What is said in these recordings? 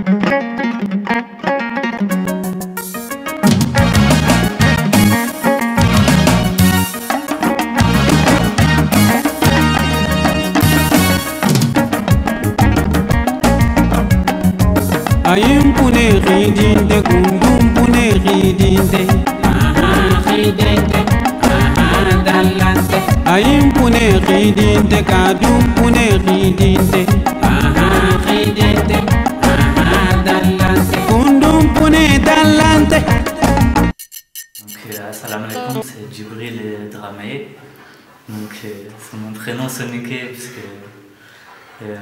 Ayim pune ridinde kundum pune ridinde ridinde dalante ayim pune ridinde kadum pune ridinde ridinde dalante kundum pune dalante. Donc assalamu alaikum, c'est Djibril Dramé. Donc c'est mon prénom soninké parce que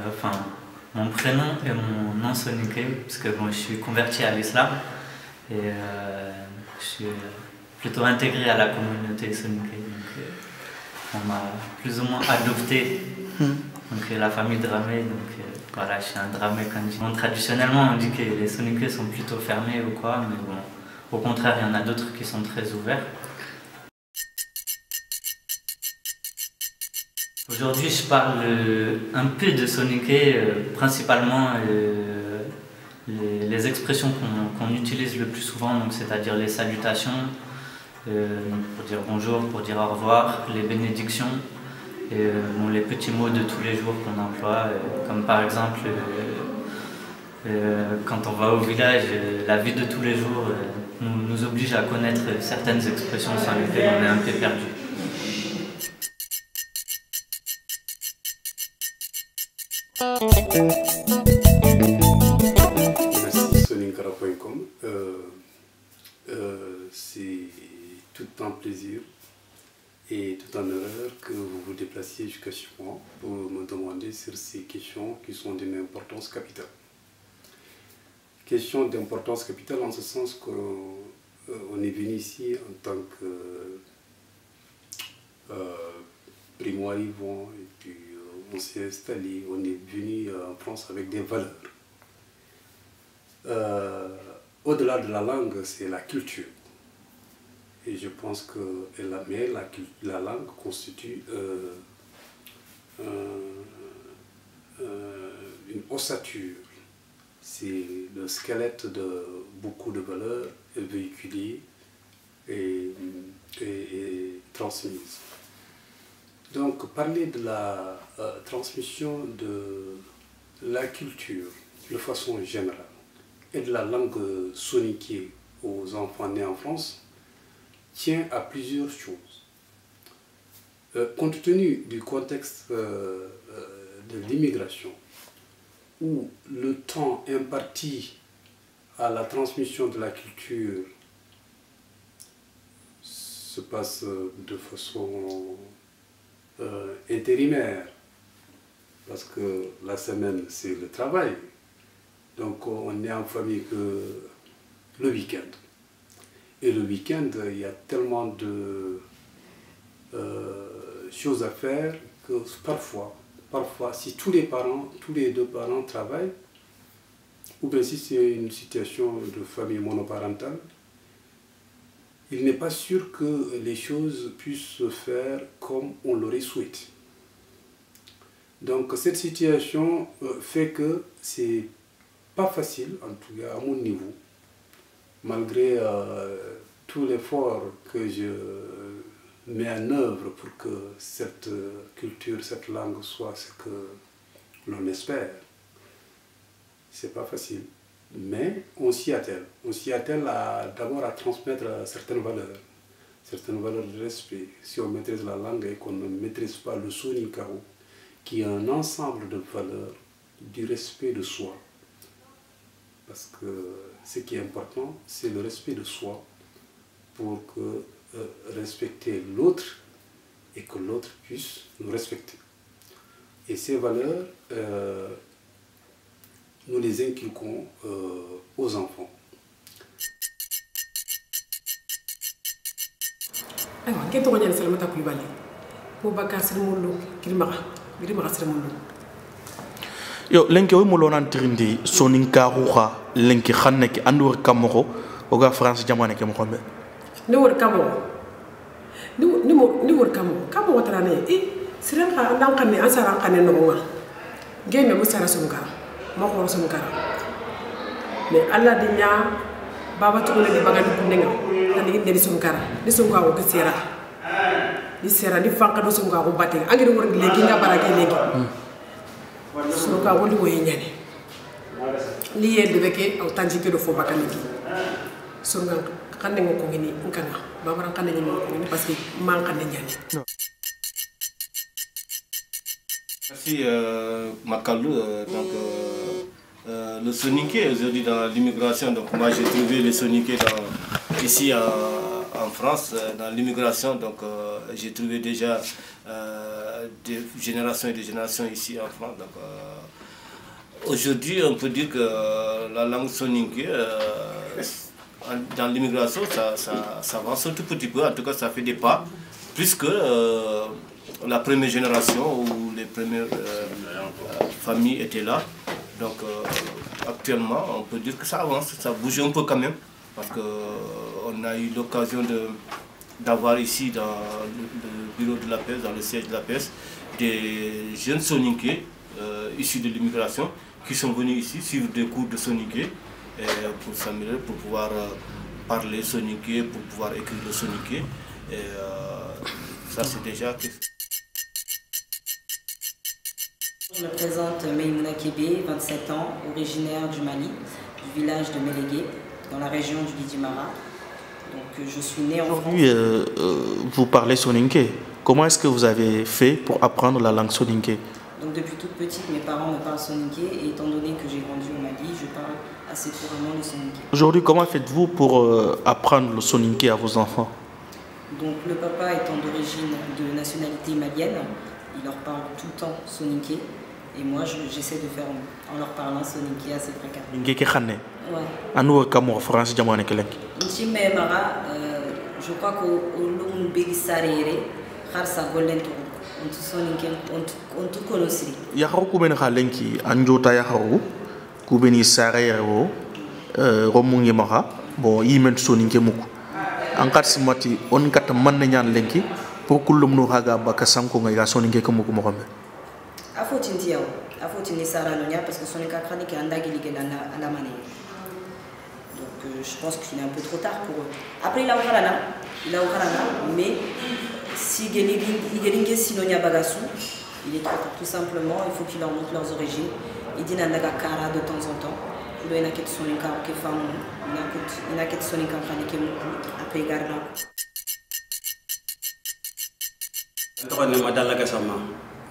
enfin mon prénom et mon nom soninké, parce que bon, je suis converti à l'islam et je suis plutôt intégré à la communauté soninké. Donc on m'a plus ou moins adopté, donc la famille Dramé. Donc voilà, je suis un Dramé Kanji. Bon, traditionnellement, on dit que les soninké sont plutôt fermés ou quoi, mais bon, au contraire, il y en a d'autres qui sont très ouverts. Aujourd'hui, je parle un peu de soninké, principalement les expressions qu'on utilise le plus souvent, c'est-à-dire les salutations, pour dire bonjour, pour dire au revoir, les bénédictions, et les petits mots de tous les jours qu'on emploie, comme par exemple quand on va au village, la vie de tous les jours nous oblige à connaître certaines expressions sans lesquelles on est un peu perdu. Merci soninkara.com. C'est tout un plaisir et tout un honneur que vous vous déplaciez jusqu'à chez moi pour me demander sur ces questions qui sont d'une importance capitale. Questions d'importance capitale en ce sens qu'on est venu ici en tant que primo-arrivant et puis on s'est installé, on est venu en France avec des valeurs. Au-delà de la langue, c'est la culture. Et je pense que la langue constitue une ossature. C'est le squelette de beaucoup de valeurs véhiculées et transmises. Donc, parler de la transmission de la culture de façon générale et de la langue soninké aux enfants nés en France tient à plusieurs choses. Compte tenu du contexte de l'immigration, où le temps imparti à la transmission de la culture se passe de façon intérimaire, parce que la semaine c'est le travail, donc on est en famille que le week-end. Et le week-end, il y a tellement de choses à faire que parfois, si tous les deux parents travaillent, ou bien si c'est une situation de famille monoparentale, il n'est pas sûr que les choses puissent se faire comme on l'aurait souhaité. Donc cette situation fait que c'est pas facile, en tout cas à mon niveau, malgré tout l'effort que je mets en œuvre pour que cette culture, cette langue soit ce que l'on espère. C'est pas facile. Mais on s'y attelle. On s'y attelle d'abord à transmettre certaines valeurs de respect. Si on maîtrise la langue et qu'on ne maîtrise pas le soninkaro, qui est un ensemble de valeurs du respect de soi. Parce que ce qui est important, c'est le respect de soi pour respecter l'autre et que l'autre puisse nous respecter. Et ces valeurs, nous les inculquons aux enfants. Yo lenki o molo nan trindi soninkaru kha lenki khanne ki andur kamoko oga France jamane ke mo xombe ni wor kamo ni wor kamo watrane siran kha ndam xane ansaran xane no ma gemme mo sara sunkara mo xoro sunkara mais alla di nya baba to ne baga di kunenga tan ni ndeli sunkara di sunka ko sera di sera di fanka do sunka ko batte angiri wor legi nga barake legi sunka woli wo nyane li yende beke aw tanji ke do fo bakani ki sunga kan ne ko ngini nkana baba ran kan ne ko ngini parce que man kan ne nyane. Merci Makalou. Le soninké aujourd'hui dans l'immigration, donc moi j'ai trouvé le soninké ici en France, dans l'immigration, donc j'ai trouvé déjà des générations et des générations ici en France. Donc aujourd'hui on peut dire que la langue soninké dans l'immigration ça avance un tout petit peu, en tout cas ça fait des pas, puisque la première génération où les premières familles étaient là. Donc actuellement, on peut dire que ça avance, ça bouge un peu quand même, parce qu'on a eu l'occasion d'avoir ici dans le bureau de la PES, dans le siège de la PES, des jeunes soninké issus de l'immigration qui sont venus ici suivre des cours de soninké pour s'améliorer, pour pouvoir parler soninké, pour pouvoir écrire le soninké. Et ça c'est déjà... Je me présente Meïmouna Kébé, 27 ans, originaire du Mali, du village de Mélégué, dans la région du Bidimara. Donc je suis née en France. Aujourd'hui, vous parlez soninké. Comment est-ce que vous avez fait pour apprendre la langue soninké? Donc depuis toute petite, mes parents me parlent soninké et étant donné que j'ai grandi au Mali, je parle assez couramment le soninké. Aujourd'hui, comment faites-vous pour apprendre le soninké à vos enfants? Donc le papa étant d'origine de nationalité malienne, il leur parle tout le temps soninké. Et moi, j'essaie de faire en leur parlant soninké assez fréquemment. Ngeke khane. Ouais. Anu kamo France jamane kelek. Nchime mara, je crois que l'on bégi sarere, harsa golden to. On tout soninké, on tout connaît. Ya haru ben khalenki anjota ya haru kubeni sarere wo romungi mara bo yimen soninké muku. Ankat simati on kat man nyan lenki pour kulum no haga baka sanko nga soninké ko muku mo xamé. Afotini Sarah Nonia parce que son écran qui est à la manière. Donc je pense qu'il est un peu trop tard pour eux. Après il a Okarana, mais si Gelinge Sinonia Bagasu, il est trop tard. Tout simplement, il faut qu'il leur montre leurs origines. Il dit Nandaga Kara de temps en temps. Il y a qui sont les cas qui font, il y a qui sont les cas qui après Garda.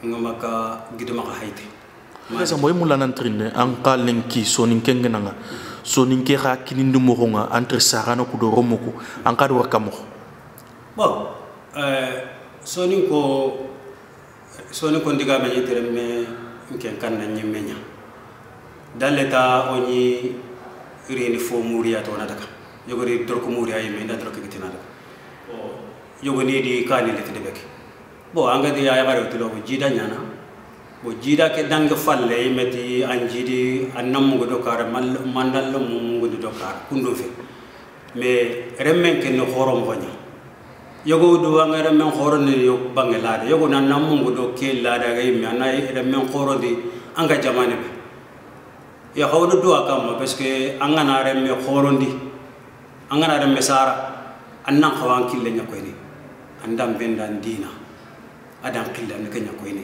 ngamaka gidama ka haite masa moy mulanan trine an qalenki soninke ngenanga soninke ha kinindu moronga entre sarana ku do romuko an kadu wakamo bon soninko ndiga me yitere me nken kanna nyemenya daleta oni rini fo muriya to nadaka yogori dorko muriya yime nda dorko gitina daka yogoni di kani le tedebek bo anga di ya garo tulo jida nyana bo jida ke dang falle meti anjidi annam go dokar mandal mu go dokar kundo fe mais remmen ken no horom vanya yogo do anga remmen horon ni yo bangelade yogo nan nam go do ke lada ga yimi anay remmen horodi anga jamane be ya hawdo do akam parce que anga na remme horondi anga na remme sara annan hawan kille nyakoy ni andam bendan dina adam qilla ne kenya ko ini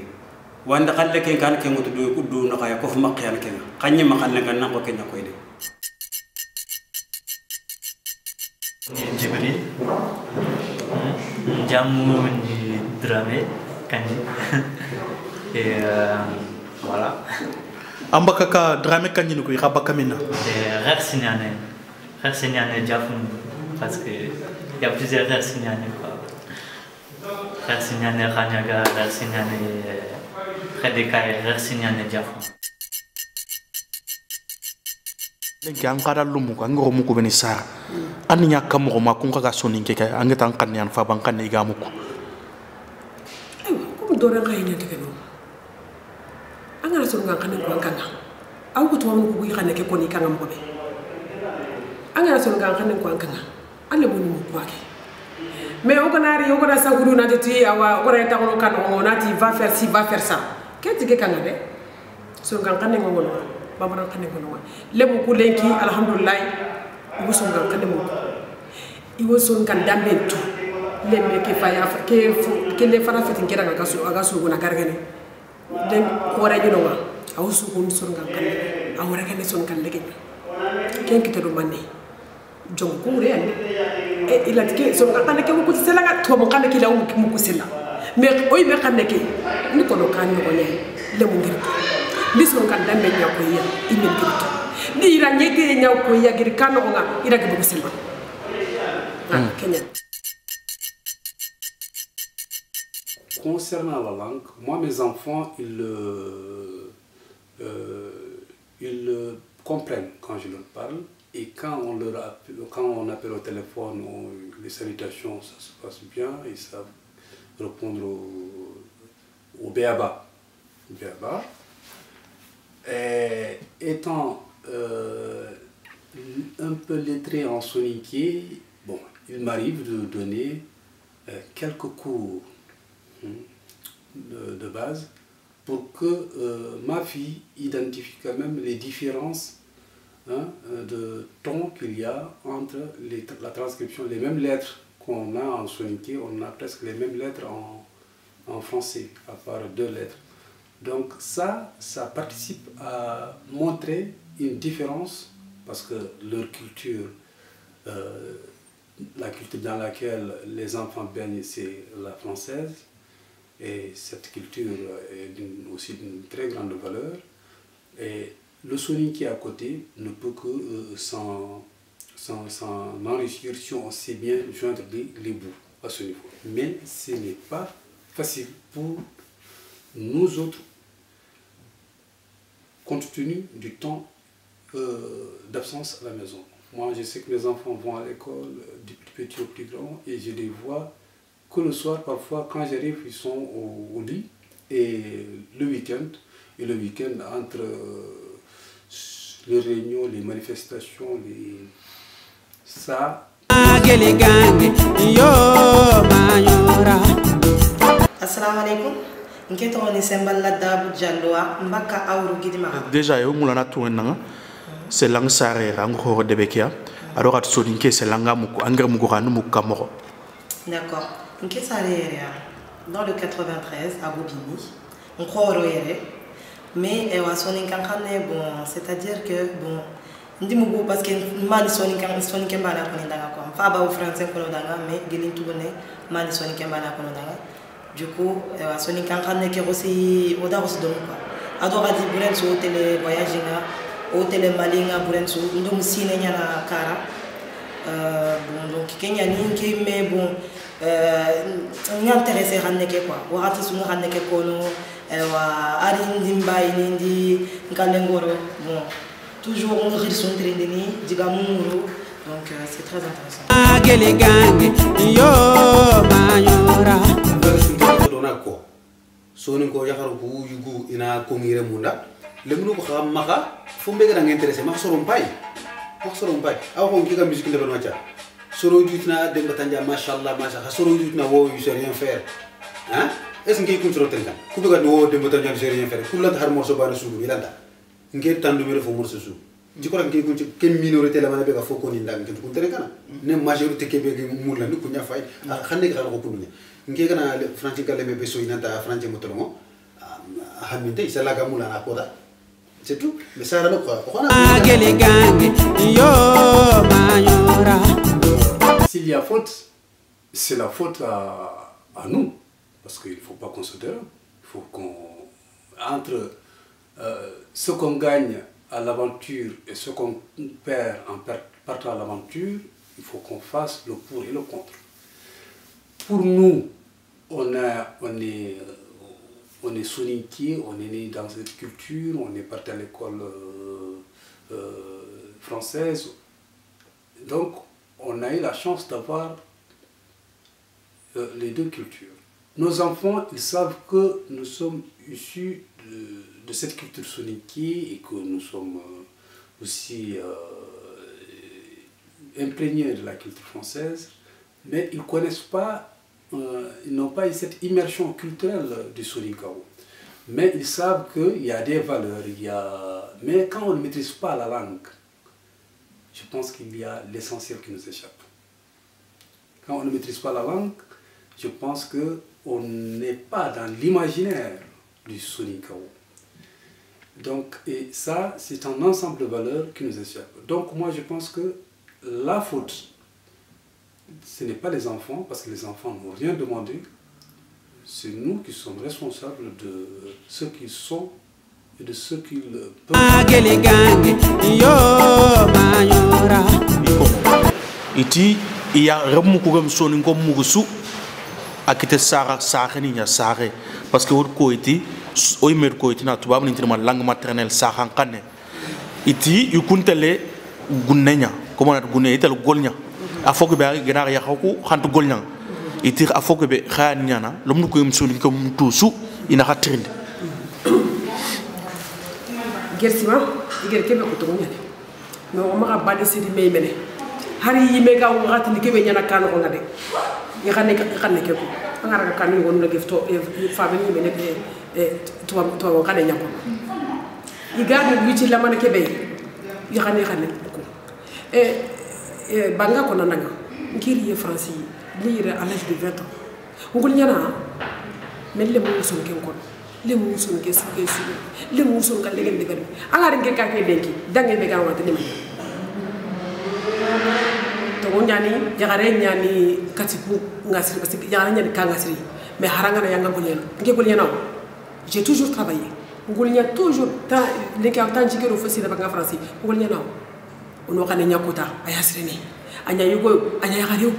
wanda khalle ken kan ken mutu do kuddu na kaya ko fuma qiyan ken khanyi ma khalle kan nan ko kenya ko ini Djibril Jamu ni Dramé Kandi et voilà ambaka ka Dramé Kandi ko xabaka minna Rare Signane Diafun parce que il y a plusieurs Rare Signane quoi. Rare Signane Ranyaga, Rare Signane Predekay, Rare Signane Diafun. lenki an qara lumu ko ngoro muko beni sara an nya kam ko ma kun ka soninke kay an tan kan yan fa ban kan ga muko ko do ran kay ne tekeno an ga so nga kan ko an kan aw ko to mo ko yi xane ke ko ni kan am ko be an ga so nga kan ko an kan an le mo ni ko ake mais o ganari o gana sa guru na ti awa o gana ta ko kan o na ti va faire ci va faire ça qu'est-ce que kan de so nga kan ngo babana kane ko no lemu ko lenki alhamdulillah iwo son gal kane mo iwo son kan dambe tu lembe ke faya ke le fara fetin kera ga so gona gargane den ko raji no wa awu su ko son gal kane awara kane son kan lege ken kitado manne jong ko re e ila ke son kan ke ko sela ga to mo kan ke lawu mo ko sela mais oy me kan ke ni ko do kan ko ne lemu ngir lison kan dambe nya ko ya imen kirito ni ira nyege nya ko ya gir kan ko nga ira ke ko sela Kenya. Concernant la langue, moi mes enfants ils comprennent quand je leur parle, et quand on appelle au téléphone, les salutations, ça se passe bien, ils savent répondre au béaba. Et étant un peu lettré en soninké, bon, il m'arrive de donner quelques cours de base pour que ma fille identifie quand même les différences de ton qu'il y a entre la transcription, les mêmes lettres qu'on a en soninké, on a presque les mêmes lettres en français, à part 2 lettres. Donc ça participe à montrer une différence, parce que leur culture, la culture dans laquelle les enfants baignent, c'est la française, et cette culture est aussi d'une très grande valeur. Et le soninké à côté ne peut que s'en enrichir si on sait bien joindre les bouts à ce niveau. Mais ce n'est pas facile pour nous autres, compte tenu du temps d'absence à la maison. Moi, je sais que mes enfants vont à l'école, du plus petit au plus grand, et je les vois que le soir, parfois, quand j'arrive, ils sont au lit, et le week-end, entre les réunions, les manifestations, ça... Assalamu alaikum. Déjà, c'est langue sarère, encore de Bekia. Alors, à Soninké, c'est langue Angre Muguranu Mukamoro. D'accord. Dans le 93, à Bobigny, on croit au mais bon, c'est-à-dire que bon, ndimugo parce que mali soninkan bana ko ndanga ko fa ba français ko ndanga mais gelin tubone mali soninkan bana ko ndanga du coup soninkan xamne ke aussi oda aussi donc quoi ado gadi bulen so télé voyage nga au télé mali nga bulen so ndum sine nyana kara bon donc kenya ni ke mais bon ni intéressé xamne ke quoi waxati su nga xamne ke ko no wa ari ndimba indi ngalengoro bon toujours on ressent donc c'est très intéressant. Soni ko yakaro ku yugu ina ko ngire munda lemnu ko xam maka fo mbega da intéressé ma sorom pay aw ko ngiga musique le banwacha soro jutna dem batanja machallah machallah soro jutna wo yu rien faire hein est-ce que ngi contrôle tan ku bega wo dem batanja rien faire ku la har morso bana sugu ilanda ngir tandu mere fo morso sugu jikora ngi ko ken minorité la mana bega fo ko ni ndang ko tere kana ne majorité ke bega mulla ni ku nya fay xande ga ko kunya ngi kana franci kale me beso inata franci motolo haminte isala ga mula na koda c'est tout mais ça ra ko s'il y a faute, c'est la faute à nous, parce qu'il ne faut pas qu'on se dérobe. Il faut qu'on entre ce qu'on gagne à l'aventure et ce qu'on perd en partant à l'aventure, il faut qu'on fasse le pour et le contre. Pour nous, on est soninké, on est né dans cette culture, on est parti à l'école française. Donc, on a eu la chance d'avoir les deux cultures. Nos enfants, ils savent que nous sommes issus de cette culture soninké et que nous sommes aussi imprégnés de la culture française, mais ils ne connaissent pas, ils n'ont pas eu cette immersion culturelle du Soninkao. Mais ils savent qu'il y a des valeurs, mais quand on ne maîtrise pas la langue, je pense qu'il y a l'essentiel qui nous échappe. Quand on ne maîtrise pas la langue, je pense qu'on n'est pas dans l'imaginaire du Soninkao. Donc, et ça, c'est un ensemble de valeurs qui nous échappe. Donc, moi, je pense que la faute, ce n'est pas les enfants, parce que les enfants n'ont rien demandé. C'est nous qui sommes responsables de ce qu'ils sont et de ce qu'ils peuvent. Iti iya ramu kugam sonin ko mugusu akite sara saxeni nya saxe parce que wor ko iti oy mer ko iti na tubab ni tirma langue maternelle saxan kanne iti yukuntele gunnenya comment on gunne itel golnya afoko be gina ya xaku xantu golnya iti afoko be xanya na lomnu ko yum sonin ko mutusu ina xatrinde gersima iger kebe ko to nyane no ma ba de sidi meymene hari yime ga ngati ni kebe nyana kan ko ngade ya xane ke ko ngara ka kan won na gifto fa be ni mene to ngade nyako igade wici la man kebe ya xane ko banga ko nananga ngiri ye français lire à l'âge de 20 ans ngul nyana men le mo son ken ko le mo son ke sa ke su le mo son ka legen de ben angara nge ka ke denki dange be ga wata ni to nyani jagare nyani katiku ngasri parce que jagare nyani ka ngasri mais haranga na yanga golien nge golien naw j'ai toujours travaillé golien toujours ta le ka tan jigero fosi da banga français golien naw ono xane nyakota ayasri ni anya yugo anya yagare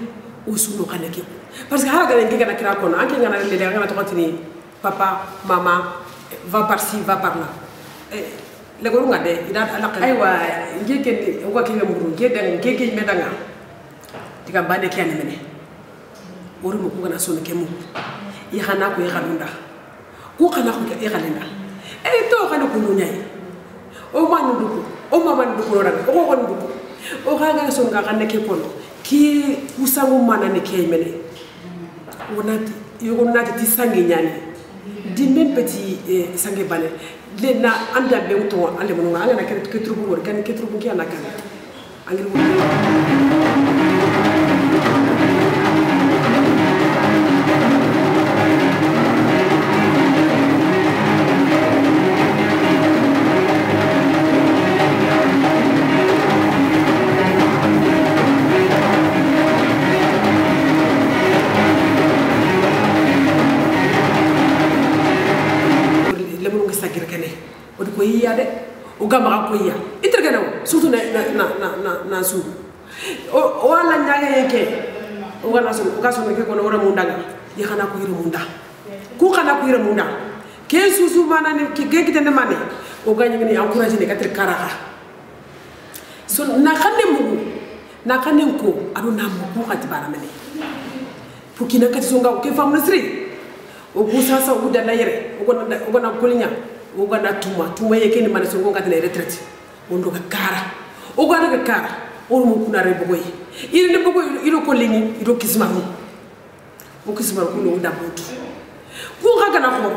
o suno xane ke parce que haraga nge kana kira kono anke ngana le ngana to xatini papa maman va par ci va par là le golu ngade ida ala ay wa nge ken o ko ke mu nge dan nge ke medanga tiga bande kiane mene wori mo ko gana sonu kemu yi xana ko yi xalunda ko xana ko yi xalinda e to xana ko nyay o manu duko o mama duko ran o ko duko o xaga sonu ga xana ke kono ki usangu mana ne ke mene wonati yogo nati ti sangi nyani di même petit sangi bale le na anda be to ale mo nga ngana ke trubu wor kan ke trubu ki anaka angel mo o gama ko iya itirgana surtout na su o wala nyaga yake o gana so o gaso ke ko no wora mundanga ya xana ko yiro munda ku xana ko yiro munda ke susu mana ne ke gekite ne mane o gañi ni encourager ne katir karaha so na xane mugu na xane ko adu na mugu xati bara mene pour kina kati so nga ke fam nasri o ku sasa o dana yere o gona kolinya o gana tuma yeke ni mane so ngo ngati retraite ondo ka kara o gana ka kara o mo kuna re bogoy iri ne bogoy iro ko leni iro kismaru o kismaru ko no da botu ko ga na ko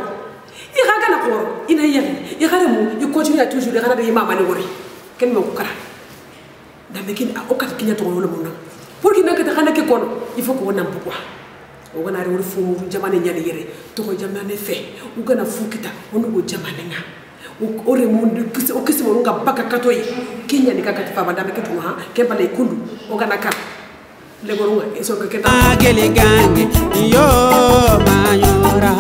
i ga na ko ina yeli i ga mo i continue toujours ga na de mama ni wori ken mo ko kara da me kin o ka kinya to wala mo na pour ki nakata xana ke kono il faut ko wonam pourquoi o gana re wori fu jamane nyani yere to ko jamane fe o gana fu kita wono go jamane nga o re mo o kisi mo nga baka katoy kinya ni kakati fa madame ke tuma ke bale kundu o gana ka le goronga e so ke ta gele gange yo mayora.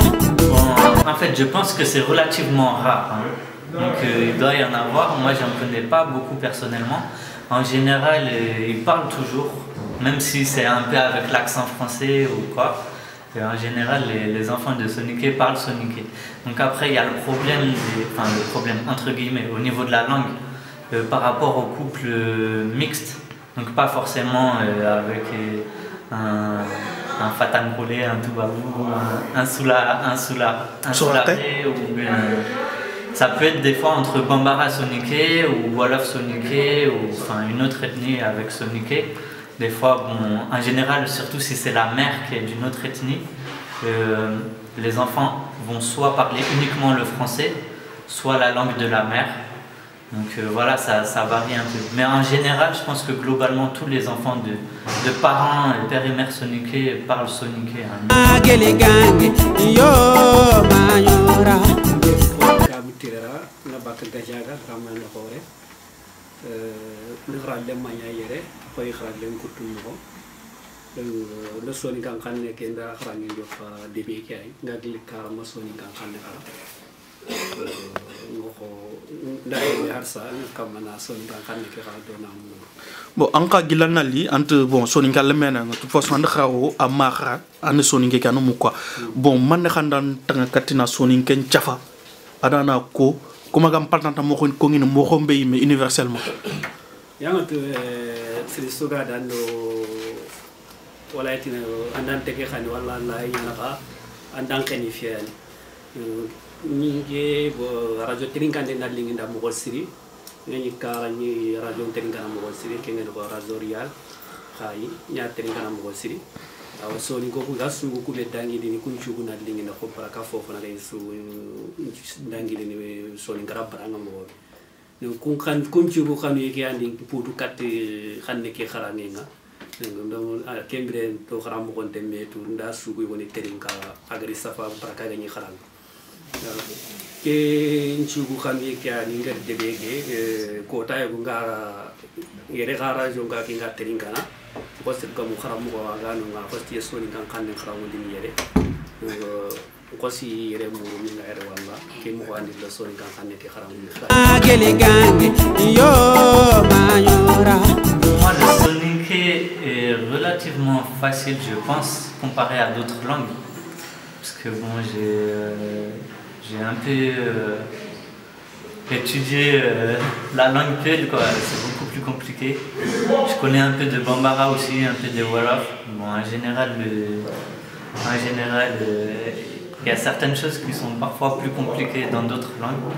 En fait, je pense que c'est relativement rare, hein. Donc il doit y en avoir. Moi j'en connais pas beaucoup personnellement. En général ils parlent toujours, même si c'est un peu avec l'accent français ou quoi. Et en général, les enfants de Soniké parlent Soniké. Donc après, il y a le problème, le problème entre guillemets, au niveau de la langue, par rapport aux couples mixtes. Donc pas forcément avec un fatangrolé, un toubabou, un soularé, ou ça peut être des fois entre Bambara Soniké ou Wolof Soniké, ou enfin une autre ethnie avec Soniké. Des fois, bon, en général, surtout si c'est la mère qui est d'une autre ethnie, les enfants vont soit parler uniquement le français, soit la langue de la mère. Donc voilà, ça varie un peu. Mais en général, je pense que globalement, tous les enfants de parents, père et mère soninké parlent soninké. le soni kan kanne ke nda xarani jofa demi ke ay ngadli karama soni kan kanne kala ngoko ndai harsa kamana soni kan kanne ke kala do nam bon anka gilanali ante bon soni kan le mena de toute façon and xawo amara an soni ke kanu mu quoi bon man xandan tanga katina soni ken chafa adana ko kuma gam patanta mo ko ngini mo ko mbey mais universellement yanga to sri soga dando wala itina andan teke khani wala la yana ka andan kani fiani ni ge bo radio trinkande na lingi nda mo siri ni kala ni radio trinkana mo siri kengen ko radio real khayi nya trinkana mo siri aw so ni ko ga su ko be dangi ni kun chugu na lingi na ko para ka fofo na lay su dangi ni so ni garab baranga mo ni kun kan kun chugu kan yeki andi putu kat xanne ke xarane nga donc kembre to xaram ko tembe to nda sugu woni terinka agri safa baraka gani xaram ke nchugu xamé kya ni ngar debege ko tay bu ngara yere gara jonga ki ngar terinka na ko se ko mu xaram ko ga no nga fasti soni kan kan xaram woni yere ko si yere mu mi nga yere wala ke mu ko andi la soni kan kan ke xaram ni agele gange yo mayora. Moi, le soninké est relativement facile, je pense, comparé à d'autres langues. Parce que bon, j'ai un peu étudié la langue peul, quoi. C'est beaucoup plus compliqué. Je connais un peu de Bambara aussi, un peu de Wolof. Bon, en général, il y a certaines choses qui sont parfois plus compliquées dans d'autres langues.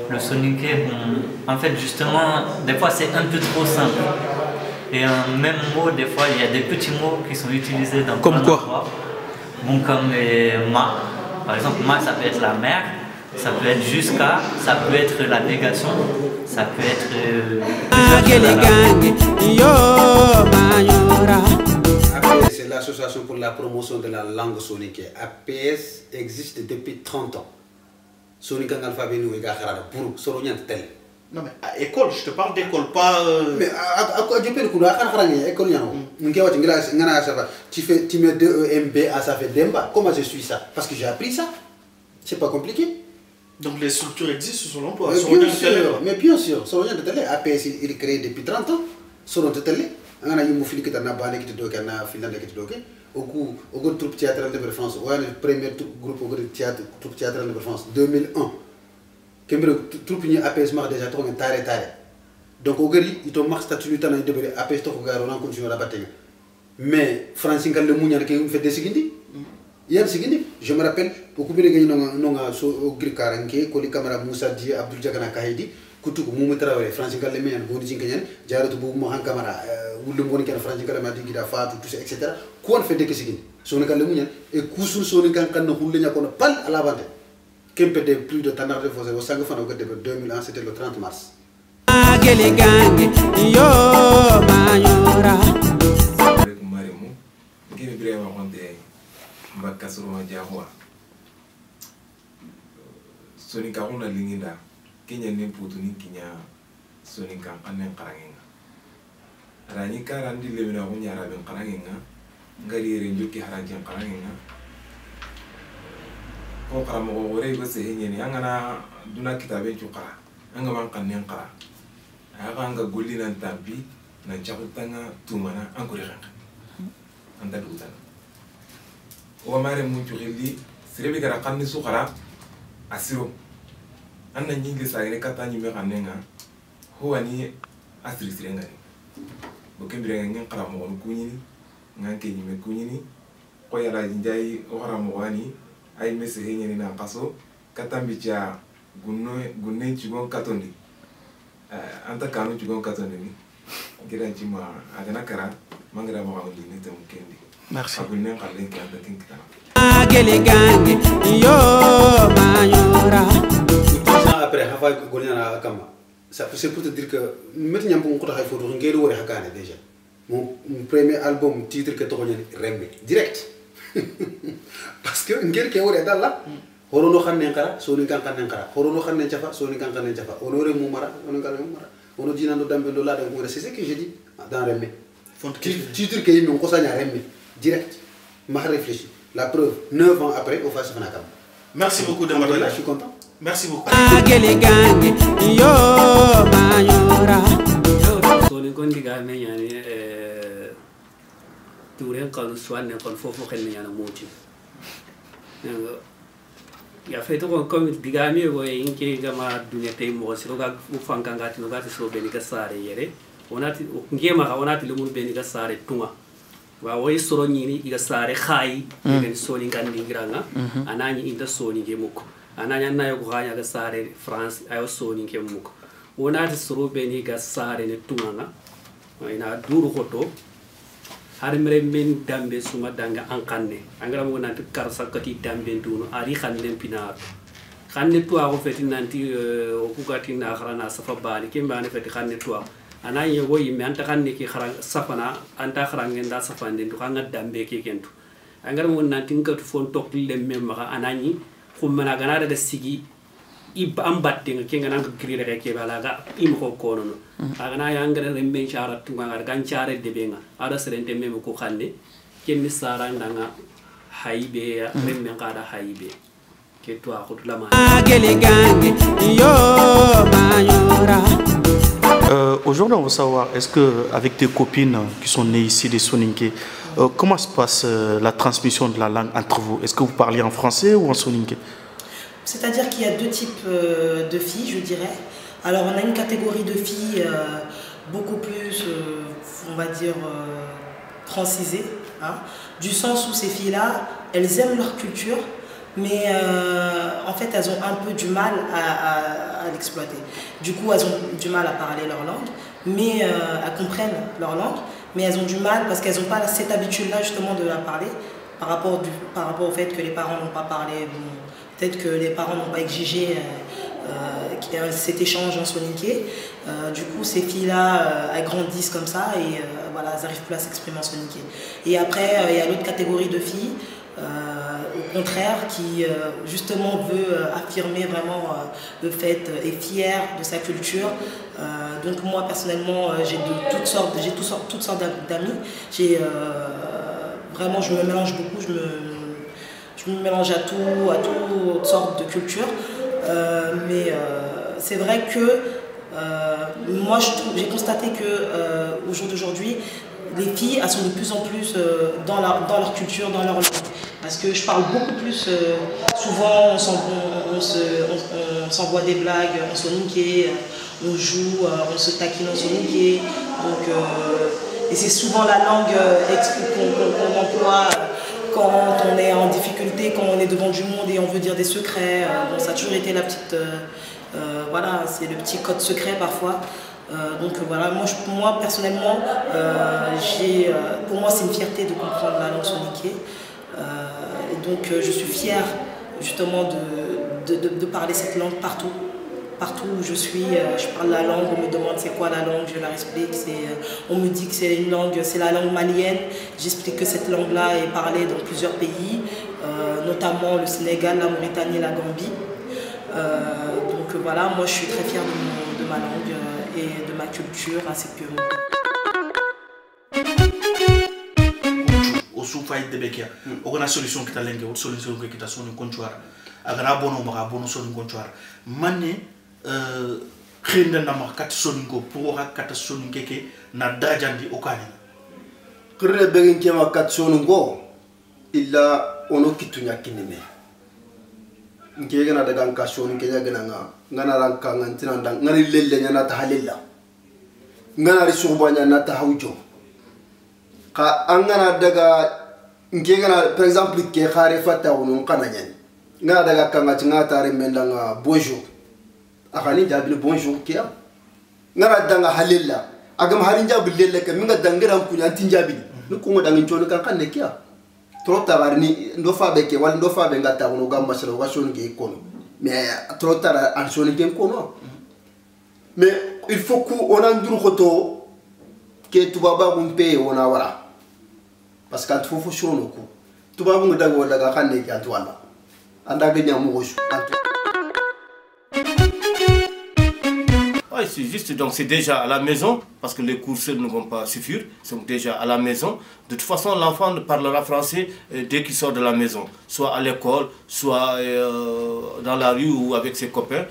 Le soninké, bon, en fait, justement, des fois, c'est un peu trop simple. Et un même mot, des fois, il y a des petits mots qui sont utilisés dans comme quoi endroits. Bon, comme ma. Par exemple, ma, ça peut être la mère, ça peut être jusqu'à, ça peut être la négation, ça peut être... APS, c'est l'association pour la promotion de la langue soninké. APS existe depuis 30 ans. Soninké en alphabet nous est pour Soronian tel. Non mais à école, je te parle d'école, pas... Mais à quoi tu peux le coup à école tu mets 2 E, M, B, A, ça fait Demba. Comment je suis ça? Parce que j'ai appris ça. C'est pas compliqué. Donc les structures existent sur l'emploi. Mais bien sûr, Soronian de télé, APS il est créé depuis 30 ans. Soronian de télé, on a eu mon fils qui est en Abane, qui est en Finlande, qui est au groupe théâtral de France, le premier groupe théâtre théâtral de France, 2001. Kembere troupe ni APS mar déjà trop tare. Donc au gari il to marque statut lu tanay debere APS to ko garo nan continuer la bataille. Mais Francine kan le munyal ke fait des sigindi. Hier sigindi, je me rappelle beaucoup de gagné non so au gri karanke ko li camera Moussa Di Abdul Jagana Kahidi kutu ko Moumou Traoré Francine kan le meyan godi jinganyen jaratu bu mo han camera wulum woni ken Francine kan ma digida faatu tout ça etc. Ko on fait des sigindi. So ne kan le munyal et kusul so ne kan no hulle nya ko pal à la bande. Kempede plus de Tanard de Fosé au Sangafana au 2001, c'était le 30 mars. ko karamo wore go se henyeni angana duna kitabe chukara anga man kannen qara aga anga golli nan tambi nan chakutanga tumana ankuri ranka anda dutan o mare mu chukili sirebe gara kanni sukara asiro anna nyingi sagene katani me kannenga ho ani asiri sirengani bokembire ngen karamo on kunyini nganke nyime kunyini ko yala jinjai o karamo wani ay mese henyeni na kaso katambi cha gunne chigon katondi anta kanu chigon katondi ni gira chima agana kara mangra ma wali ni tam kendi merci agunne kalen ka anta kinkana agele gange yo pas golina kama. C'est pour te dire que maintenant on peut faire photo ngéru wori hakane déjà. Mon premier album titre que to Rembe direct. Parce que ngéru ke wori dalla. Horono xamne ngara so ni kan ngara. Horono xamne chafa so ni kan chafa. Honore mumara, on kan mumara. On dit dans dambe do la donc c'est ce que j'ai dit dans Rembe. Titre que il me conseille Rembe direct. M'a réfléchi. La preuve 9 ans après au face Fanakam. Merci beaucoup de m'avoir là, je suis content. Merci beaucoup. So ni kon diga me yani turen kan swan ne kon fofo xel ni yana moti ya feto kon comme diga mi go inke gama dunya tay mo siro ga bu fanka ngati no gati so beni ga sare yere onati ngema ga onati lumun beni ga sare tunga wa way soro nyini iga sare khay ben soni kan dingranga anani inda soni gemuko ananya nayo ko hanya ga sare France ayo soni kemuko wonati soro beni ga sare ne tunganga ina duru hoto har mere men dambe suma danga ankanne angara mo nanti kar sakati dambe duno ari khanne pinar khanne to ko feti nanti o kugati na kharana safa bani kembane feti khanne to ananya woyi me anta khanne ki khara safana anta kharange nda safande to kanga dambe ke kentu angara mo nanti ngatu fon tok le memma anani khumana gana daga sigi ib ambatte nga nanga grire ke balaga im ko kono agana yangere rembe chara tunga ngar ganchare debenga ada serente meme ko khande kemmi sara ndanga haybe rembe ngada haybe ke to akut lama Aujourd'hui, on veut savoir, est-ce que avec tes copines qui sont nées ici des Soninké, comment se passe la transmission de la langue entre vous? Est-ce que vous parlez en français ou en Soninké? C'est-à-dire qu'il y a deux types de filles, je dirais. Alors, on a une catégorie de filles beaucoup plus, on va dire, francisées, hein, du sens où ces filles-là, elles aiment leur culture, mais en fait, elles ont un peu du mal à l'exploiter. Du coup, elles ont du mal à parler leur langue, mais elles comprennent leur langue, mais elles ont du mal parce qu'elles n'ont pas cette habitude-là justement de la parler par rapport au fait que les parents n'ont pas parlé. Bon, peut-être que les parents n'ont pas exigé cet échange en soninké. Du coup, ces filles-là, elles grandissent comme ça et voilà, elles n'arrivent plus à s'exprimer en soninké. Et après, il y a l'autre catégorie de filles, au contraire, qui justement veut affirmer vraiment le fait, est fière de sa culture. Donc moi, personnellement, j'ai toutes sortes d'amis. Vraiment, je me mélange beaucoup. Je me mélange à toutes sortes de cultures, mais c'est vrai que moi j'ai constaté que au jour d'aujourd'hui, les filles elles sont de plus en plus dans leur culture, dans leur langue. Parce que je parle beaucoup plus, souvent on s'envoie des blagues en soninké, on joue, on se taquine en soninké, donc et c'est souvent la langue qu'on emploie quand on est en difficulté, quand on est devant du monde et on veut dire des secrets. Bon, ça a toujours été la petite... voilà, c'est le petit code secret parfois. Donc voilà, moi personnellement, pour moi c'est une fierté de comprendre la langue soninké. Et donc je suis fière justement de parler cette langue partout. Partout où je suis, je parle la langue, on me demande c'est quoi la langue, je leur explique. On me dit que c'est une langue, c'est la langue malienne. J'explique que cette langue-là est parlée dans plusieurs pays, notamment le Sénégal, la Mauritanie, la Gambie. Donc voilà, moi je suis très fière de ma langue et de ma culture, ainsi que au soufay de bekia on a solution qui t'a lengue ou solution qui t'a sonné conchoir agara bono mara bono sonné conchoir mané xenda na ma kat soningo pour kat soningo ke na dajandi okani kure begin kema kat soningo illa ono kitunya kineme ngega na daga ka soningo nya gana ngana ranka ngantina ndang ngani lelle nya na ta halilla ngana ri subanya na ta hawjo ka angana daga ngega na par exemple ke khare fata wono kana nya ngana daga kanga tinga tare mendanga bonjour akani jabil bonjour kia ngara danga halilla agam harin jabil lelle ke minga dangiram kunya tin jabil no ko ngoda ngin kan kan kia trop tabarni ndo fa beke wal ndo fa be ngata wono gam masala wa son ge kono mais trop tard en soninke comment. Mais il faut qu'on a un jour que tu vas pas me payer on a voilà. Parce que tu faut chaud no coup. Tu vas me dago daga xane ki antoine. Anda ga nyamu ko Oui, c'est juste, donc c'est déjà à la maison, parce que les cours seuls ne vont pas suffire, c'est déjà à la maison. De toute façon, l'enfant parlera français dès qu'il sort de la maison, soit à l'école, soit dans la rue ou avec ses copains,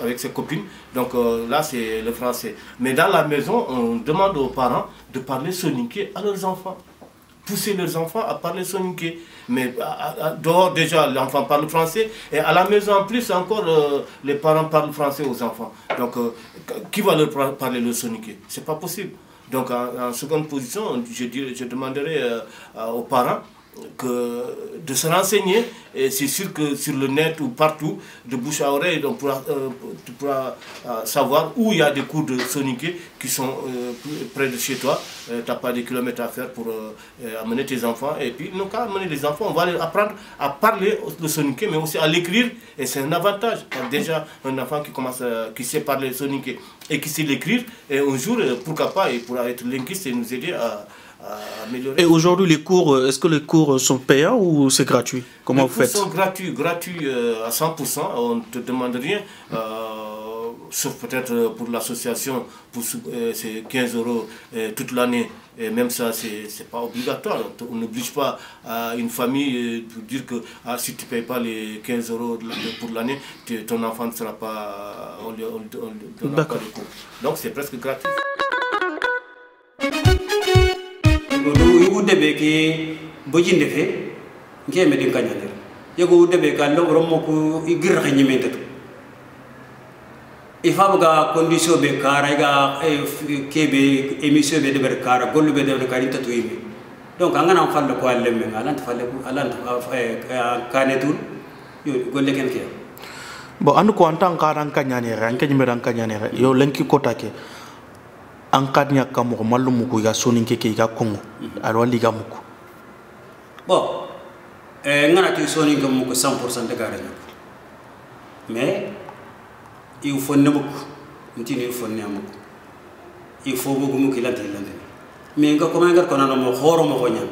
avec ses copines. Donc là, c'est le français. Mais dans la maison, on demande aux parents de parler soninké à leurs enfants. Pousser leurs enfants à parler soninké. Mais dehors déjà l'enfant parle français et à la maison en plus encore les parents parlent français aux enfants. Donc qui va leur parler le soninké? C'est pas possible. Donc en seconde position, je demanderai aux parents de se renseigner, et c'est sûr que sur le net ou partout, de bouche à oreille, on pourra savoir où il y a des cours de soninké qui sont près de chez toi. Tu n'as pas de kilomètres à faire pour amener tes enfants. Et puis, non qu'à amener les enfants, on va leur apprendre à parler le soninké, mais aussi à l'écrire. Et c'est un avantage. Déjà, un enfant qui sait parler le soninké et qui sait l'écrire, et un jour, pourquoi pas, il pourra être linguiste et nous aider à améliorer. Et aujourd'hui, les cours, est-ce que les cours sont payants ou c'est gratuit? Comment vous faites? Les cours sont gratuits à 100%, on ne te demande rien, sauf peut-être pour l'association, c'est 15 € toute l'année, et même ça, c'est pas obligatoire. On n'oblige pas à une famille pour dire que si tu ne payes pas les 15 € pour l'année, ton enfant ne sera pas, on ne donnera pas les cours. Donc c'est presque gratuit. Ibu debe ki bojin defe nge me din kanya der yego debe ka lo romo ko igir xani mentetu ifa ga condition be kara ga kebe émission be de kara gollu be de kari tatu yimi donc angana falle ko allemme alanta falle ko alanta kanetul yo golle ken ke bon andu ko antan karan kanya ne ran kany me ran kanya ne yo lenki kotake an kadnya kamo malum muku ga soninke ke ga kongo alo liga muku bon ngana ti soninke muku 100% de garanya mais il faut ne muku ntini il faut ne muku il faut bugu muku lante mais nga ko ngar kono mo horo mo honya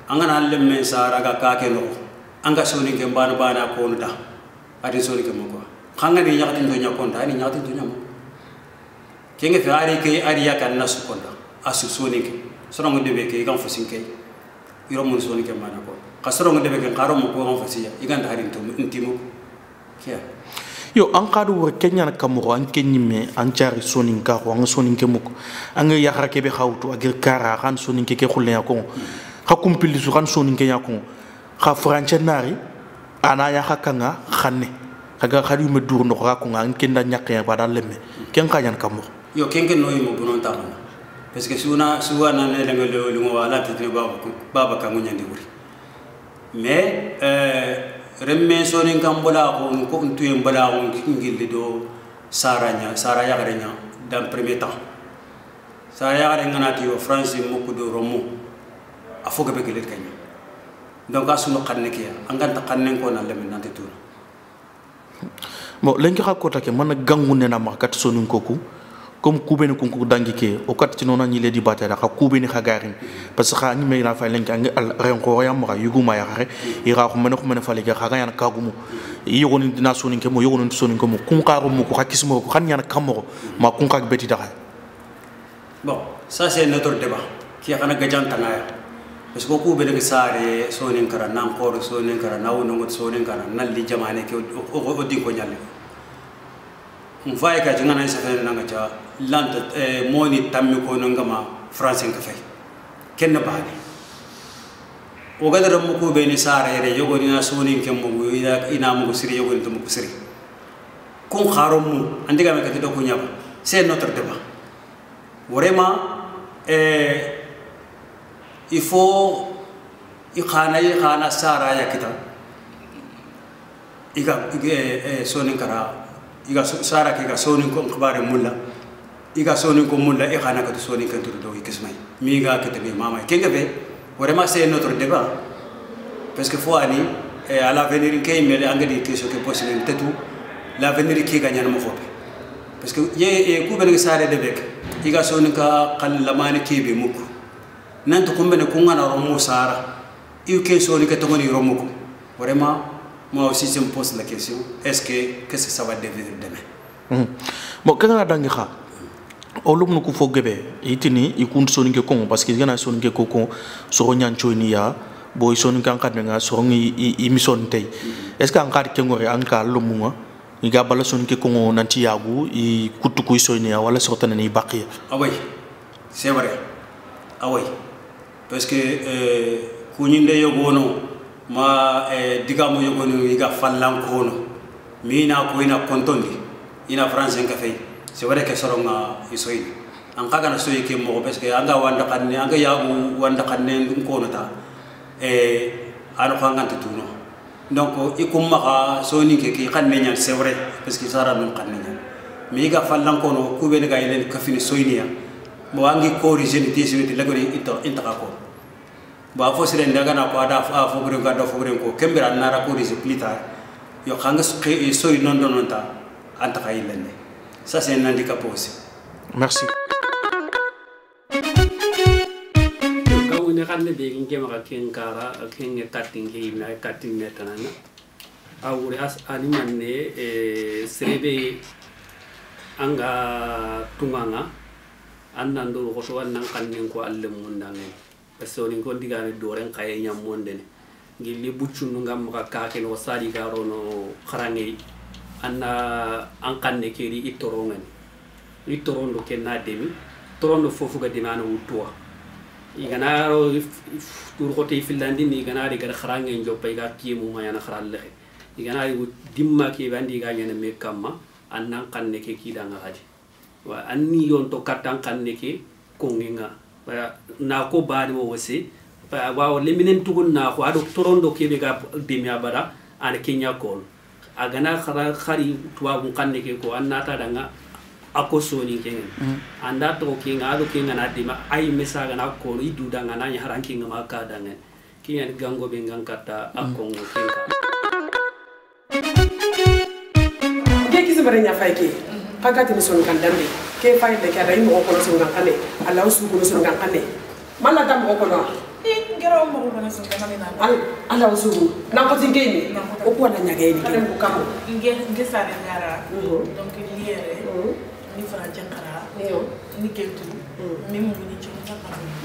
angana lemme sara ga ka ke no anga soninke bana ko nda ati soninke muku khanga ni nyakati ndo nyakonda ni nyakati ndo nyamo kenge fe ari ke ari yakan nasu konda asu soninke soro ngo debe ke gam fosinke yoro mun soninke mana ko kasoro ngo debe ke qaro mo ko gam fosiya iganda harin to intimo kia yo an kadu wor kenya na kamoro an kenyime an jari soninka ko an soninke muko an ya harake be khawtu agir kara kan soninke ke khulle ya ko ha kumpili su kan soninke ya ko ha franche nari ana ya hakanga khanne kaga khadi me dur no ka ko an kenda nyakya badal lemme ken kanyan kamoro yo kenke noy mo bonon tamana parce que suwana ne lengo lu mo wala tete baba kangu nyandi wuri mais remme sonin kam bola ko ntuye bola ko ngilli do sara ya garenya dans premier temps sara ya garenya nati yo france mo ko do romo afoga be gelet kanya donc asunu xanne kiya anganta xanne ko na lemen nante tour bon lengi xakota ke man gangu ne na makat sonin koku comme kubeni kunku dangi ke o kat tinona ni le di batera ka kubeni khagarin parce que ni me na fa lenki ang ren ko yam ra yugu ma yare ira ko mena fa le ga khaga yan kagumu yugo ni dina sonin ke mo yugo ni sonin ko mo kun ka ro mo ko hakismo ko kan yan kamoro ma kun ka beti da bon ça c'est notre débat qui a kana gajanta na parce que ko be de sare sonin kara nan ko sonin kara na wono ngot sonin kara nalli jamane ke o di ko nyalle mfaye ka jingana isa fa nanga cha lanta moni tammi ko ngama français ka fay kenn baani o gadara mu ko be ni sare re yogo ni na soni kem mo ina mo siri yogo ni to mo siri kun kharo mu andiga me ka to ko nyaba c'est notre débat vraiment il faut ikhana sara ya kita iga soni kara iga sara ke ga soni ko xbare mulla iga soni ko mulla e xana ka soni kan to do ikismay mi ga ke te mama ke nga be vraiment c'est notre débat parce que faut ani e à l'avenir ke mele angadi question ke possible tetu l'avenir ki gagner mo fobe parce que ye ku ben sare de bek iga soni ka qal lamane ki be muko nanto ko ben ko ngana ro musara iu ke soni ke to ngoni ro muko vraiment moi aussi je me pose la question est-ce que qu'est-ce que ça va devenir demain bon kana dangi kha olum no ko fogebe itini ikun soni ke kon parce que gana soni ke ko so nyancho ni ya boy soni kan kan nga so ngi emission tay est-ce que encore ke ngori anka lumunga iga bala soni ke ko nanti yagu i kutu kuy soni ya wala sortana ni baqiya ah oui c'est vrai ah oui parce que kunyinde yogono ma digamo yogono iga fallan kono mina ko ina kontondi ina france en café c'est vrai que soronga isoyi an kaga na soyi ke mo parce que anga wanda kanne anga yagu wanda kanne dum kono ta ano khanganta tuno donc ikum maka soni ke ki kanne nyal c'est vrai parce que sara men kanne nyal mi iga fallan kono kube ne ga yelen kafini soyniya mo wangi corriger ni desibiti lagori intaka ko ba fo sire ndaga na ko ada fo bure ga do fo bure ko kembira na ra corriger plus tard yo khanga soy non non ta antaka yelende ça c'est un handicap aussi merci kaw ne xamne be ngi ma ken kara ken cutting ke na cutting netanana awuri as ani manne serebe anga tunganga annando ko to wannan kannen ko alle mun dangen parce que ko digane do ren kay nyam mondene ngili buccu ngam ka ken o sadi garo no kharangi anna an kanne keri itorondo ken na demi torondo fofu ga dimana wutwa igana ro tur khote filandi ni gana de gar kharange njopay ga kimu ma yana kharal lexe igana dimma ke bandi ga nyane me kamma anna kanne ke kidanga hadi wa anni yon to katan kanne ke konginga na ko baadi mo wose wa leminen tugun na ko ado torondo ke be ga demi abara an kenya kon agana khari tuwa kanne ke ko annata danga ako soni kengen anda to kinga ado kinga na dima ay mesaga na ko idu danga na nya ranking ma ka danga kiyen gango be ngankata akongo kinga ke kisabare nya fayke pagati ni son kan dambe ke fay le ka dai mo ko son kan kane allah usu ko son kan kane mala dam ko no ngero mo ko na son kan kane na allah usu na ko tingeni o ko na nyagay ni ko kam nge sare ngara donc liere ni fara jankara ni kentu mi mu ni ci ko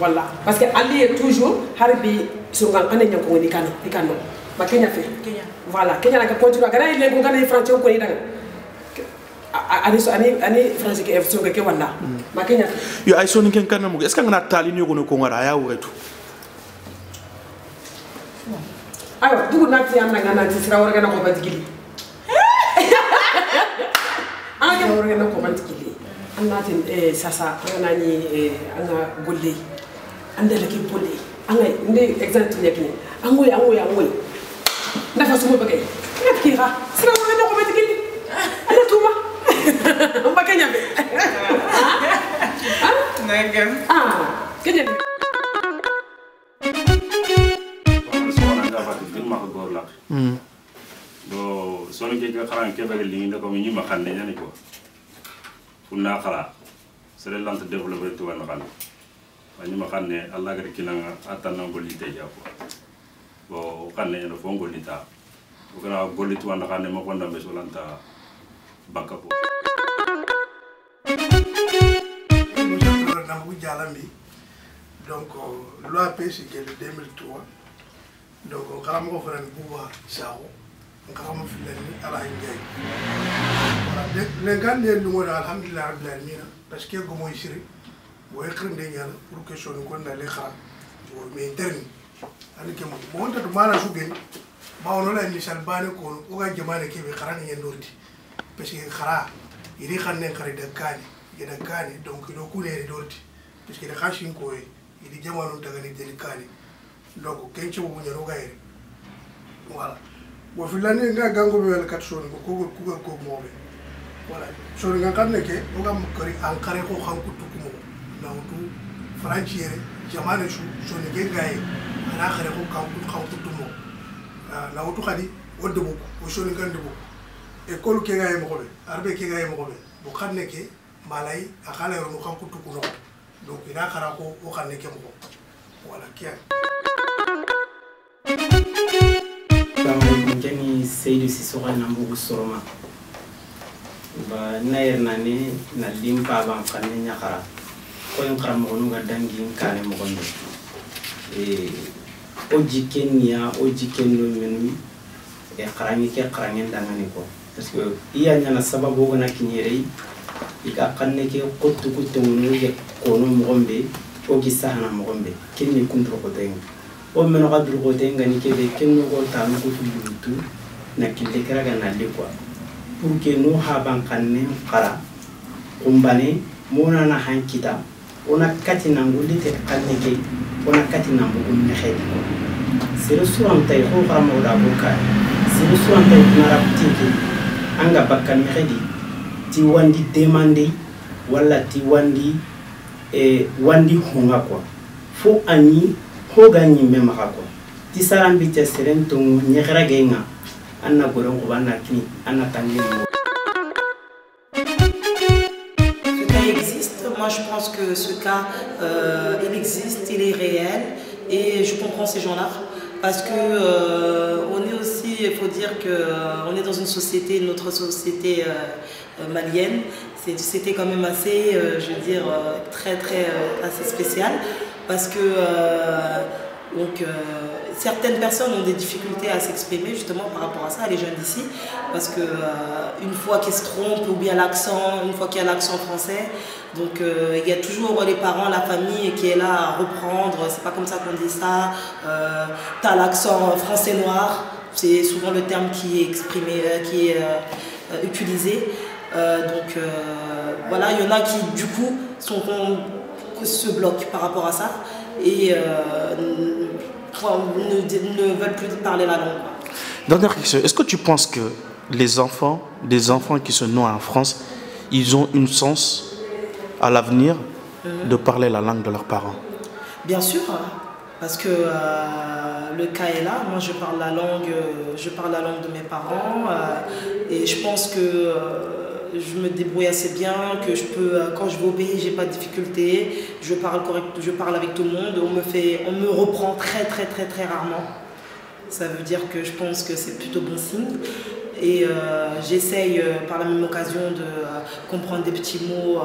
voilà parce que ali est toujours harbi son kan kane nyako ni kan dikano ma kenya fe voilà kenya na ka continue kana ile ko kana français ko ni danga ani français ke so ke wala ma kenya yo ay soni ken kanam est ce que ngana tali ni ko no ko ngara ya wuretu ayo dugu na ti amna ngana ti sira warga na ko batigili anga warga na ko batigili anna tin sasa ngana ni anga golle andela ki bolle anga inde exemple yakini angoy ndafa sumo bagay ngakira sira warga na ko batigili ana tuma mbakanya be nagam kenya do sonu ke ga xaran ke bagal li ndako mi ñima xande ñani ko funna xala sere lante développer to wala xane wa ñima xane allah ga kinanga atanna golli te japo bo xane ñano fo golli ta bu gëna golli to wala xane mako ndambe so lanta bakka bo Nambu Jalambi donc l'OAP c'est que le 2003 donc on a mon frère Bouba Sao on a mon frère Ala Ndiaye voilà les gars ne nous alhamdulillah rabbil alamin parce que comme ici wo écrin de ñal pour que son ko na le xara mais terni ani ke mo wonta to mala sugen ba wono la misal bane ko o ga jamane ke be xara ngeen dorti parce que xara iri xanne xari de kani ida kani donc do kulere dorti parce que de khashin ko idi jamanu daga ni delikani donc kenci wo nyaro gaire voilà bo filani nga gango be wel kat soni ko mobe voilà soni nga kan neke o gam kari an kare ko xanku tukumo na wutu franchiere jamane su soni ge gaye ana xare ko xanku tumo na utu khadi wonde bu o shoni kan de bu école ke gaay mo ko be arbe ke gaay mo ko be bu xamne ke malay akala ro xam ko tukku no donc ina xara ko o xamne ke mo wala kiya Jani Seydou Sissoko Nambougou Soroma ba nayer nani na limpa ban kanne nyakara ko yon kara mo nga dangi kane mo gondo oji kenya no menu e karangi ke karangi dangani ko parce que iya nyana sababu gona kinyere ika kanne ke kottu kuttu no ye kono mo gombe ogi sahana mo gombe kinni kunto ko tenga o meno ga duru ko tenga ni ke be kenno ko tanu ko tu na kille kara ga na le quoi pour que no ha ban kanne kara umbane mona na hankita ona katina ngulite kanne ke ona katina mbugu mkhedi c'est le soir tay ko xama wala boka c'est le soir tay na raptiki anga bakkan mkhedi ti wandi demander wala ti wandi wandi hunga quoi fo ani ho gagni même quoi ti sarambi te serento nyekra genga anna goron ko banna kini anna tangi existe. Moi, je pense que ce cas, il existe, il est réel, et je comprends ces gens-là, parce que on est aussi, il faut dire que on est dans une société, notre société malienne, c'est une société quand même assez, je veux dire, assez spéciale, parce que certaines personnes ont des difficultés à s'exprimer justement par rapport à ça, les jeunes d'ici, parce que une fois qu'ils se trompent, ou bien l'accent, une fois qu'il y a l'accent français, donc il y a toujours les parents, la famille qui est là à reprendre, c'est pas comme ça qu'on dit ça, t'as l'accent français noir, c'est souvent le terme qui est exprimé, qui est utilisé, voilà, il y en a qui du coup se bloquent par rapport à ça, et ne veulent plus parler la langue. Dernière question, est-ce que tu penses que des enfants qui se noient en France, ils ont une chance à l'avenir de parler la langue de leurs parents? Bien sûr, parce que le cas est là. Moi, je parle la langue de mes parents, et je pense que je me débrouille assez bien, que je peux, quand je vais au pays, j'ai pas de difficulté, je parle correct, je parle avec tout le monde, on me reprend très rarement. Ça veut dire que je pense que c'est plutôt bon signe. Et j'essaye par la même occasion de comprendre des petits mots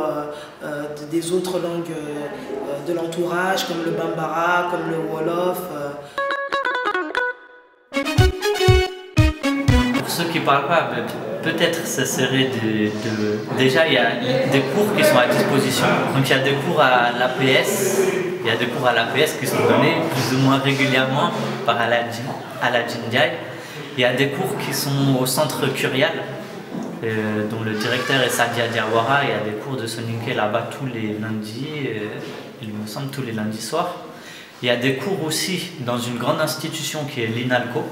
des autres langues de l'entourage, comme le bambara, comme le wolof. Pour ceux qui ne parlent pas, peut-être ce serait déjà il y a des cours qui sont à disposition. Donc il y a des cours à l'APS, qui sont donnés plus ou moins régulièrement par Aladjin Ndiaye. Il y a des cours qui sont au centre Curial, dont le directeur est Sadia Diawara. Il y a des cours de soninké là-bas tous les lundis, il me semble tous les lundis soirs. Il y a des cours aussi dans une grande institution qui est l'INALCO,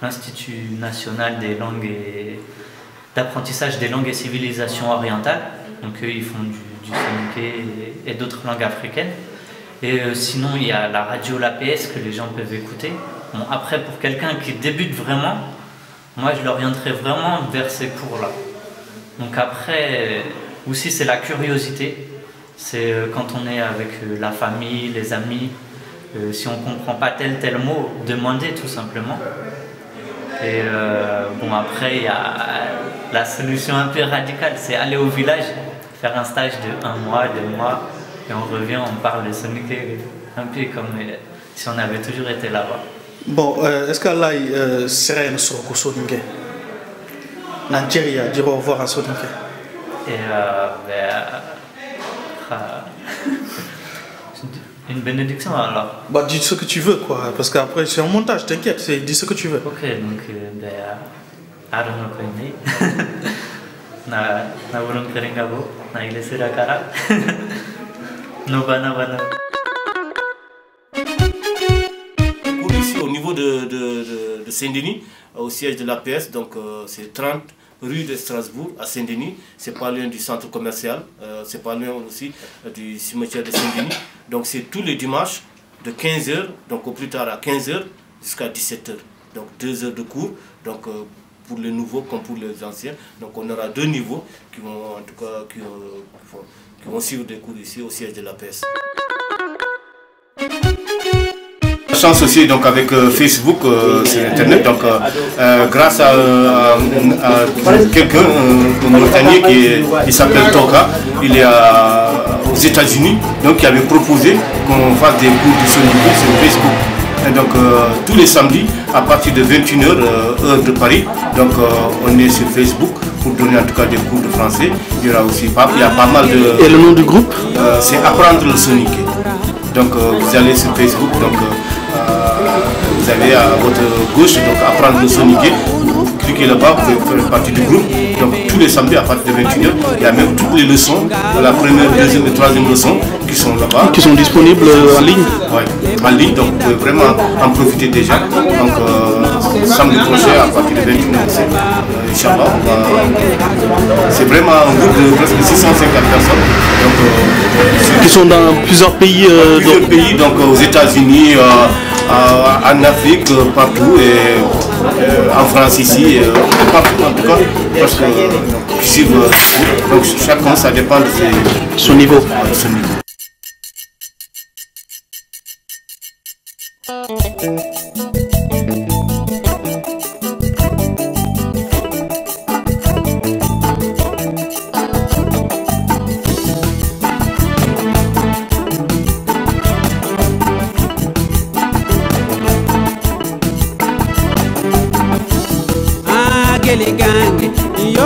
l'Institut national des langues et d'apprentissage des langues et civilisations orientales. Donc eux, ils font du soninké et d'autres langues africaines. Et sinon, il y a la radio l'APS que les gens peuvent écouter. Bon, après, pour quelqu'un qui débute vraiment, moi je l'orienterai vraiment vers ces cours-là. Donc après, aussi c'est la curiosité. C'est quand on est avec la famille, les amis, si on ne comprend pas tel mot, demander tout simplement. Et bon, après, il y a la solution un peu radicale, c'est aller au village, faire un stage de 1 mois, 2 mois, et on revient, on parle de soninké, un peu comme si on avait toujours été là-bas. Bon, est-ce qu'Allah serait un sort soninké? Nigeria, dire au revoir à soninké. Et une bénédiction alors? Bah dis ce que tu veux quoi, parce qu'après c'est un montage, t'inquiète, dis ce que tu veux. Ok, donc Arno Koine, na Volon Keringabo, na Iglesia Cara, Novana. Ici au niveau de Saint-Denis, au siège de l'APS, donc c'est 30 rue de Strasbourg à Saint-Denis, c'est pas loin du centre commercial, c'est pas loin aussi du cimetière de Saint-Denis. Donc c'est tous les dimanches de 15h, donc au plus tard à 15h jusqu'à 17h. donc 2 heures de cours, donc pour les nouveaux comme pour les anciens. Donc on aura 2 niveaux qui vont en tout cas qui vont suivre des cours ici au siège de l'APS. La chance aussi donc avec Facebook sur internet, donc grâce à quelqu'un, un Mauritanien qui s'appelle Toka, il est aux États-Unis, donc qui avait proposé qu'on fasse des cours de ce niveau sur Facebook. Et donc tous les samedis à partir de 21h heure de Paris, donc on est sur Facebook pour donner en tout cas des cours de français. Il y aura aussi il y a pas mal de... Et le nom du groupe? C'est Apprendre le Soniké. Donc vous allez sur Facebook, donc vous avez à votre gauche donc Apprendre le Soniké. Cliquez là-bas, vous pouvez faire partie du groupe. Donc tous les samedis à partir de 21h, il y a même toutes les leçons, la première, deuxième et troisième leçon qui sont là-bas. Qui sont disponibles en ligne? Oui, en ligne, donc vous pouvez vraiment en profiter déjà. Donc samedi prochain à partir de 21h, Inch'Allah, c'est vraiment un groupe de presque 650 personnes. Donc, qui sont dans plusieurs pays, donc aux États-Unis, en Afrique, partout, et en France ici, partout en tout cas, parce que donc chacun ça dépend de son niveau. Son niveau.